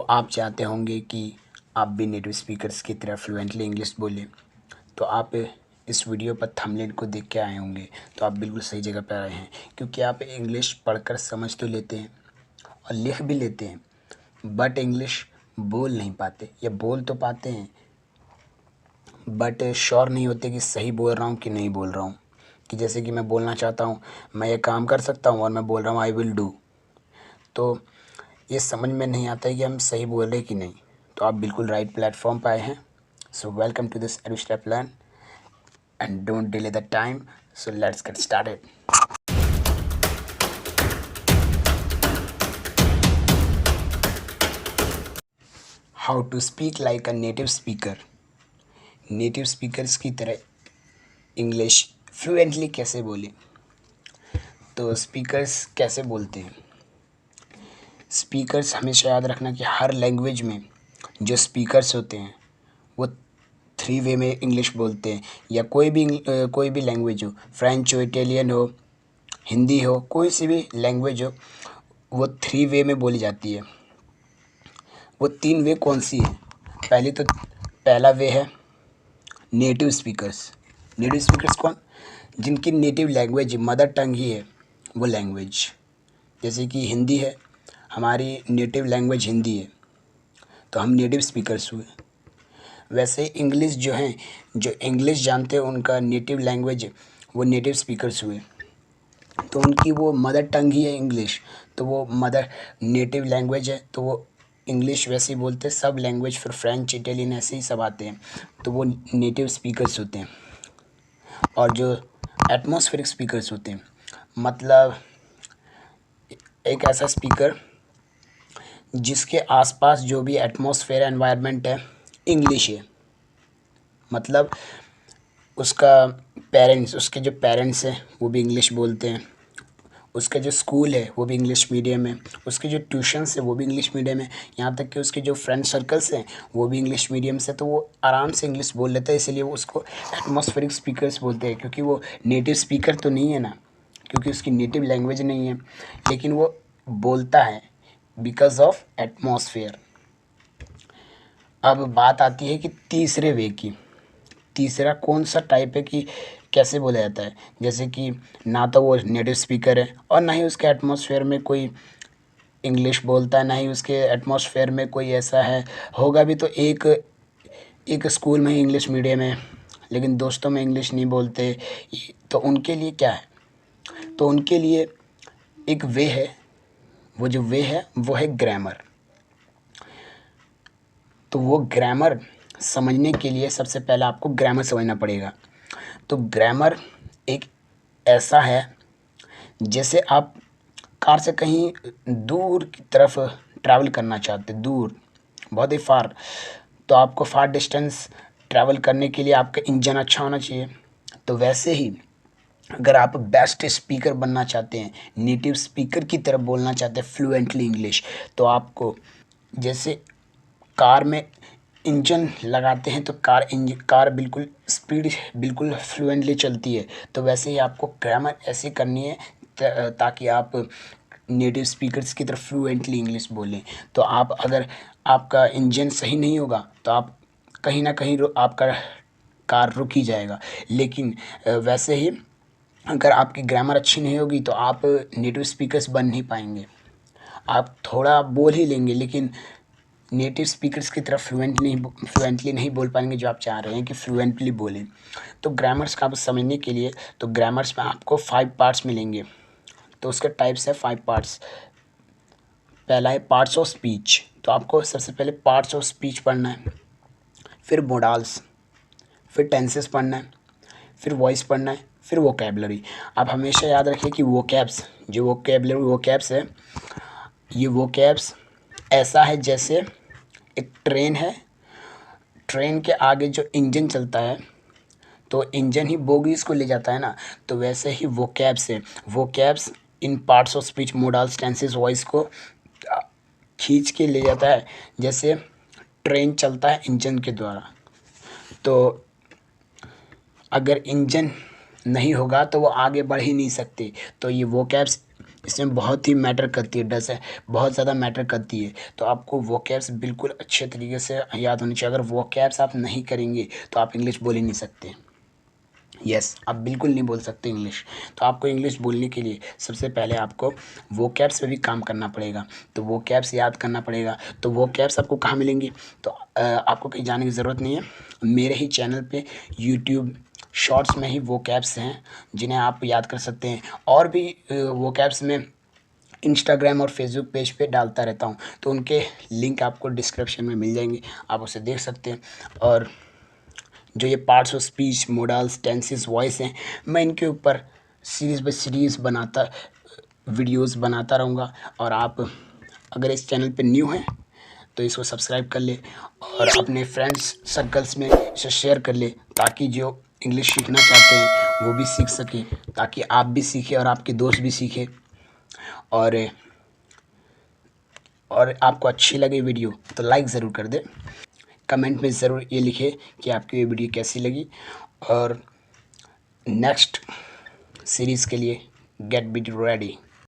आप चाहते होंगे कि आप भी नेटिव स्पीकर्स की तरह फ्लुएंटली इंग्लिश बोलें, तो आप इस वीडियो पर थंबनेल को देख के आए होंगे। तो आप बिल्कुल सही जगह पर आए हैं, क्योंकि आप इंग्लिश पढ़कर समझ तो लेते हैं और लिख भी लेते हैं, बट इंग्लिश बोल नहीं पाते, या बोल तो पाते हैं बट श्योर नहीं होते कि सही बोल रहा हूँ कि नहीं बोल रहा हूँ। कि जैसे कि मैं बोलना चाहता हूँ मैं ये काम कर सकता हूँ और मैं बोल रहा हूँ आई विल डू, तो ये समझ में नहीं आता है कि हम सही बोल रहे कि नहीं। तो आप बिल्कुल राइट प्लेटफॉर्म पर आए हैं। So welcome to this Edustep learn and don't delay the time. So let's get started. How to speak like a native speaker. Native speakers की तरह इंग्लिश फ्लुएंटली कैसे बोलें। तो स्पीकर्स कैसे बोलते हैं। स्पीकर्स हमेशा याद रखना कि हर लैंग्वेज में जो स्पीकर्स होते हैं वो 3 वे में इंग्लिश बोलते हैं, या कोई भी लैंग्वेज हो, फ्रेंच हो, इटालियन हो, हिंदी हो, कोई सी भी लैंग्वेज हो, वो 3 वे में बोली जाती है। वो 3 वे कौन सी है? पहला वे है नेटिव स्पीकर्स। नेटिव स्पीकर्स कौन? जिनकी नेटिव लैंग्वेज मदर टंग ही है वो लैंग्वेज। जैसे कि हिंदी है, हमारी नेटिव लैंग्वेज हिंदी है, तो हम नेटिव स्पीकर्स हुए। वैसे इंग्लिश जो हैं, जो इंग्लिश जानते हैं उनका नेटिव लैंग्वेज वो नेटिव स्पीकर्स हुए, तो उनकी वो मदर टंग ही है इंग्लिश, तो वो मदर नेटिव लैंग्वेज है, तो वो इंग्लिश वैसे ही बोलते हैं। सब लैंग्वेज फिर फ्रेंच, इटालियन ऐसे ही सब आते हैं, तो वो नेटिव स्पीकर्स होते हैं। और जो एटमॉस्फेरिक स्पीकर्स होते हैं, मतलब एक ऐसा स्पीकर जिसके आसपास जो भी एटमॉस्फेयर एनवायरनमेंट है इंग्लिश है। मतलब उसके जो पेरेंट्स हैं वो भी इंग्लिश बोलते हैं, उसका जो स्कूल है वो भी इंग्लिश मीडियम है, उसके जो ट्यूशन्स है वो भी इंग्लिश मीडियम है, यहाँ तक कि उसके जो फ्रेंड सर्कल्स हैं वो भी इंग्लिश मीडियम से, तो वो आराम से इंग्लिश बोल लेता है। इसलिए वो उसको एटमॉस्फेरिक स्पीकर्स बोलते हैं, क्योंकि वो नेटिव स्पीकर तो नहीं है ना, क्योंकि उसकी नेटिव लैंग्वेज नहीं है, लेकिन वो बोलता है बिकॉज ऑफ एटमॉस्फेयर। अब बात आती है कि तीसरे वे की। तीसरा कौन सा टाइप है कि कैसे बोला जाता है। जैसे कि ना तो वो नेटिव स्पीकर है और ना ही उसके एटमॉस्फेयर में कोई इंग्लिश बोलता है, ना ही उसके एटमॉस्फेयर में कोई ऐसा है, होगा भी तो एक स्कूल में ही इंग्लिश मीडियम है, लेकिन दोस्तों में इंग्लिश नहीं बोलते। तो उनके लिए क्या है? तो उनके लिए एक वे है, वो जो वे है वो है ग्रामर। तो वो ग्रामर समझने के लिए सबसे पहले आपको ग्रामर समझना पड़ेगा। तो ग्रामर एक ऐसा है, जैसे आप कार से कहीं दूर की तरफ ट्रैवल करना चाहते, दूर बहुत ही फार, तो आपको फार डिस्टेंस ट्रैवल करने के लिए आपका इंजन अच्छा होना चाहिए। तो वैसे ही अगर आप बेस्ट स्पीकर बनना चाहते हैं, नेटिव स्पीकर की तरफ बोलना चाहते हैं फ्लुएंटली इंग्लिश, तो आपको जैसे कार में इंजन लगाते हैं तो कार बिल्कुल स्पीड बिल्कुल फ्लुएंटली चलती है, तो वैसे ही आपको ग्रामर ऐसे करनी है ताकि आप नेटिव स्पीकर्स की तरफ फ्लुएंटली इंग्लिश बोलें। तो आप अगर आपका इंजन सही नहीं होगा तो आप कहीं ना कहीं आपका कार रुक ही जाएगा। लेकिन वैसे ही अगर आपकी ग्रामर अच्छी नहीं होगी तो आप नेटिव स्पीकर्स बन नहीं पाएंगे। आप थोड़ा बोल ही लेंगे, लेकिन नेटिव स्पीकर्स की तरफ फ्लुएंटली नहीं बोल पाएंगे, जो आप चाह रहे हैं कि फ्लुएंटली बोलें। तो ग्रामर्स का आप समझने के लिए, तो ग्रामर्स में आपको 5 पार्ट्स मिलेंगे। तो उसके टाइप्स है 5 पार्ट्स। पहला है पार्ट्स ऑफ स्पीच। तो आपको सबसे पहले पार्ट्स ऑफ स्पीच पढ़ना है, फिर मोडाल्स, फिर टेंसेस पढ़ना है, फिर वॉइस पढ़ना है, फिर वोकैबलरी। आप हमेशा याद रखिए कि वोकैब्स, जो वोकैब्स है, ये वोकैब्स ऐसा है जैसे एक ट्रेन है, ट्रेन के आगे जो इंजन चलता है तो इंजन ही बोगीज़ को ले जाता है ना, तो वैसे ही वोकैब्स है। Vocabs in parts of speech, modals, tenses, voice को खींच के ले जाता है, जैसे ट्रेन चलता है इंजन के द्वारा। तो अगर इंजन नहीं होगा तो वो आगे बढ़ ही नहीं सकते। तो ये वोकैब्स इसमें बहुत ही मैटर करती है, डस है, बहुत ज़्यादा मैटर करती है। तो आपको वोकैब्स बिल्कुल अच्छे तरीके से याद होनी चाहिए। अगर वोकैब्स आप नहीं करेंगे तो आप इंग्लिश बोल ही नहीं सकते। यस, आप बिल्कुल नहीं बोल सकते इंग्लिश। तो आपको इंग्लिश बोलने के लिए सबसे पहले आपको वोकैब्स पे भी काम करना पड़ेगा। तो वोकैब्स याद करना पड़ेगा। तो वोकैब्स आपको कहाँ मिलेंगी? तो आपको कहीं जाने की ज़रूरत नहीं है। मेरे ही चैनल पे यूट्यूब शॉर्ट्स में ही वोकैब्स हैं जिन्हें आप याद कर सकते हैं। और भी वोकैब्स में इंस्टाग्राम और फेसबुक पेज पे डालता रहता हूँ, तो उनके लिंक आपको डिस्क्रिप्शन में मिल जाएंगे, आप उसे देख सकते हैं। और जो ये parts of speech, models, tenses, voice हैं, मैं इनके ऊपर सीरीज़ बाय सीरीज़ वीडियोस बनाता रहूँगा। और आप अगर इस चैनल पे न्यू हैं तो इसको सब्सक्राइब कर ले और अपने फ्रेंड्स सर्कल्स में इसे शेयर कर ले, ताकि जो इंग्लिश सीखना चाहते हैं वो भी सीख सकें, ताकि आप भी सीखें और आपके दोस्त भी सीखें। और आपको अच्छी लगे वीडियो तो लाइक ज़रूर कर दें। कमेंट में ज़रूर ये लिखें कि आपकी ये वीडियो कैसी लगी। और नेक्स्ट सीरीज़ के लिए गेट बी रेडी।